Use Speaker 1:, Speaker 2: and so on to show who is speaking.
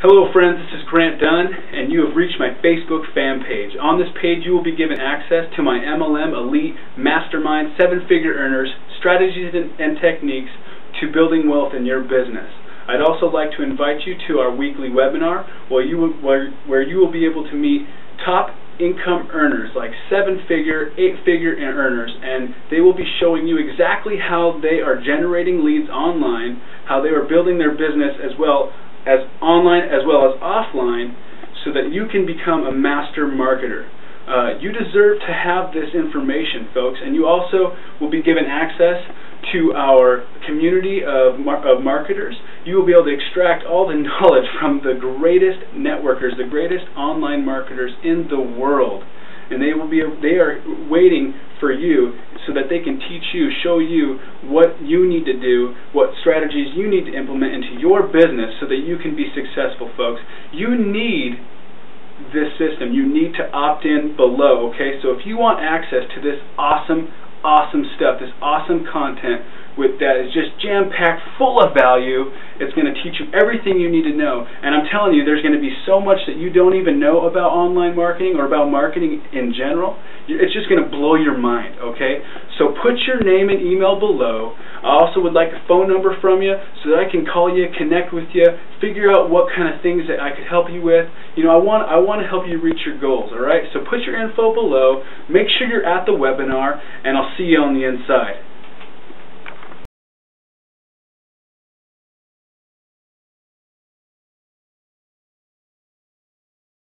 Speaker 1: Hello friends, this is Grant Dunn, and you have reached my Facebook fan page. On this page you will be given access to my MLM Elite Mastermind 7-Figure Earners strategies and techniques to building wealth in your business. I'd also like to invite you to our weekly webinar where you will be able to meet top income earners like 7-figure, 8-figure earners, and they will be showing you exactly how they are generating leads online, how they are building their business as well as online as well as offline, so that you can become a master marketer. You deserve to have this information, folks, and you also will be given access to our community of marketers. You will be able to extract all the knowledge from the greatest networkers, the greatest online marketers in the world, and they are waiting for you so that they can teach you, show you what you need to do, what strategies you need to implement into your business so that you can be successful, folks. You need this system. You need to opt in below, okay? So if you want access to this awesome stuff, this awesome content that is just jam-packed full of value, it's going to teach you everything you need to know. And I'm telling you, there's going to be so much that you don't even know about online marketing or about marketing in general. It's just going to blow your mind, okay? So put your name and email below. I also would like a phone number from you so that I can call you, connect with you, figure out what kind of things that I could help you with. You know, I want to help you reach your goals, all right? So put your info below, make sure you're at the webinar, and I'll see you on the inside.